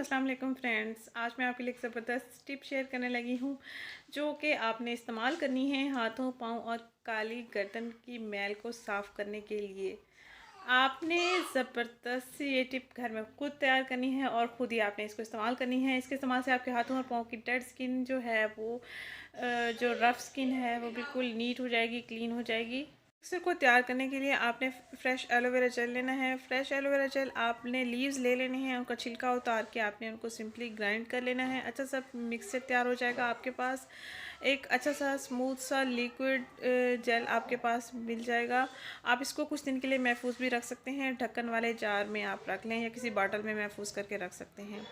अस्सलाम वालेकुम फ्रेंड्स। आज मैं आपके लिए एक ज़बरदस्त टिप शेयर करने लगी हूँ जो कि आपने इस्तेमाल करनी है हाथों, पाँव और काली गर्दन की मैल को साफ़ करने के लिए। आपने ज़बरदस्त सी ये टिप घर में खुद तैयार करनी है और ख़ुद ही आपने इसको इस्तेमाल करनी है। इसके इस्तेमाल से आपके हाथों और पाँव की डेड स्किन जो है वो जो रफ़ स्किन है वो बिल्कुल नीट हो जाएगी, क्लीन हो जाएगी। मिक्सर को तैयार करने के लिए आपने फ्रेश एलोवेरा जेल लेना है। फ्रेश एलोवेरा जेल आपने लीव्स ले लेने हैं, उनका छिलका उतार के आपने उनको सिंपली ग्राइंड कर लेना है। अच्छा सा मिक्सर तैयार हो जाएगा आपके पास। एक अच्छा सा स्मूथ सा लिक्विड जेल आपके पास मिल जाएगा। आप इसको कुछ दिन के लिए महफूज भी रख सकते हैं। ढक्कन वाले जार में आप रख लें या किसी बॉटल में महफूज करके रख सकते हैं।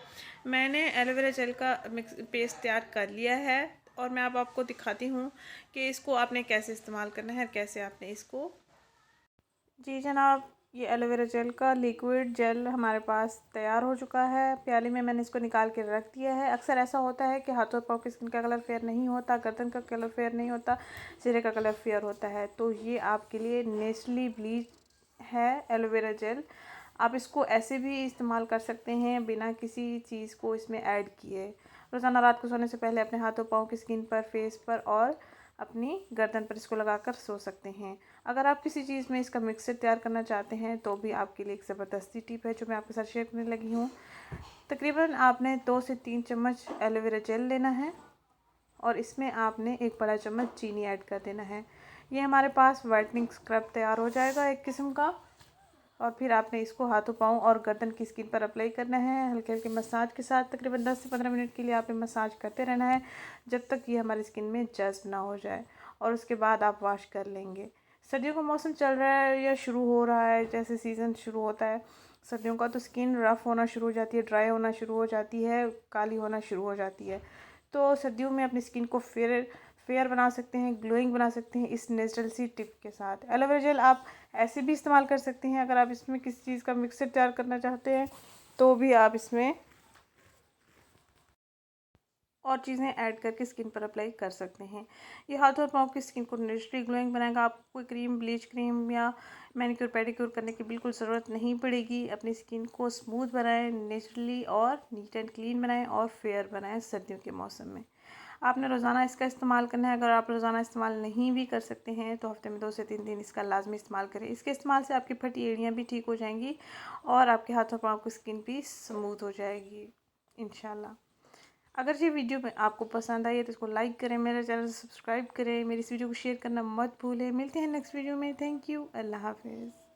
मैंने एलोवेरा जेल का मिक्स पेस्ट तैयार कर लिया है और मैं अब आपको दिखाती हूँ कि इसको आपने कैसे इस्तेमाल करना है, कैसे आपने इसको। जी जनाब, ये एलोवेरा जेल का लिक्विड जेल हमारे पास तैयार हो चुका है। प्याली में मैंने इसको निकाल के रख दिया है। अक्सर ऐसा होता है कि हाथों पाँव की स्किन का कलर फेयर नहीं होता, गर्दन का कलर फेयर नहीं होता, चेहरे का कलर फेयर होता है। तो ये आपके लिए नेचुरली ब्लीच है एलोवेरा जेल। आप इसको ऐसे भी इस्तेमाल कर सकते हैं बिना किसी चीज़ को इसमें ऐड किए। रोज़ाना रात को सोने से पहले अपने हाथों पाँव की स्किन पर, फेस पर और अपनी गर्दन पर इसको लगाकर सो सकते हैं। अगर आप किसी चीज़ में इसका मिक्सर तैयार करना चाहते हैं तो भी आपके लिए एक ज़बरदस्ती टिप है जो मैं आपके साथ शेयर करने लगी हूँ। तकरीबन आपने 2 से 3 चम्मच एलोवेरा जेल लेना है और इसमें आपने 1 बड़ा चम्मच चीनी ऐड कर देना है। ये हमारे पास वाइटनिंग स्क्रब तैयार हो जाएगा एक किस्म का। और फिर आपने इसको हाथों, पाँव और गर्दन की स्किन पर अप्लाई करना है हल्के हल्के मसाज के साथ। तकरीबन 10 से 15 मिनट के लिए आपने मसाज करते रहना है जब तक ये हमारी स्किन में जज्ब ना हो जाए, और उसके बाद आप वॉश कर लेंगे। सर्दियों का मौसम चल रहा है या शुरू हो रहा है, जैसे सीज़न शुरू होता है सर्दियों का, तो स्किन रफ़ होना शुरू हो जाती है, ड्राई होना शुरू हो जाती है, काली होना शुरू हो जाती है। तो सर्दियों में अपनी स्किन को फेयर बना सकते हैं, ग्लोइंग बना सकते हैं इस नेचुरल सी टिप के साथ। एलोवेरा जेल आप ऐसे भी इस्तेमाल कर सकते हैं। अगर आप इसमें किसी चीज़ का मिक्सर तैयार करना चाहते हैं तो भी आप इसमें और चीज़ें ऐड करके स्किन पर अप्लाई कर सकते हैं। ये हाथ और पाँव की स्किन को नेचुरली ग्लोइंग बनाएगा। आपको कोई क्रीम, ब्लीच क्रीम या मैनिक्योर पेडिक्योर करने की बिल्कुल ज़रूरत नहीं पड़ेगी। अपनी स्किन को स्मूथ बनाएं, नेचुरली और नीट एंड क्लीन बनाएं और फेयर बनाएं सर्दियों के मौसम में। आपने रोज़ाना इसका इस्तेमाल करना है। अगर आप रोज़ाना इस्तेमाल नहीं भी कर सकते हैं तो हफ्ते में 2 से 3 दिन इसका लाजमी इस्तेमाल करें। इसके इस्तेमाल से आपकी फटी एड़ियाँ भी ठीक हो जाएंगी और आपके हाथों पाँव की स्किन भी स्मूथ हो जाएगी इंशाल्लाह। अगर ये वीडियो में आपको पसंद आई है तो इसको लाइक करें, मेरे चैनल सब्सक्राइब करें, मेरी इस वीडियो को शेयर करना मत भूलें। मिलते हैं नेक्स्ट वीडियो में। Thank you. अल्लाह हाफिज़।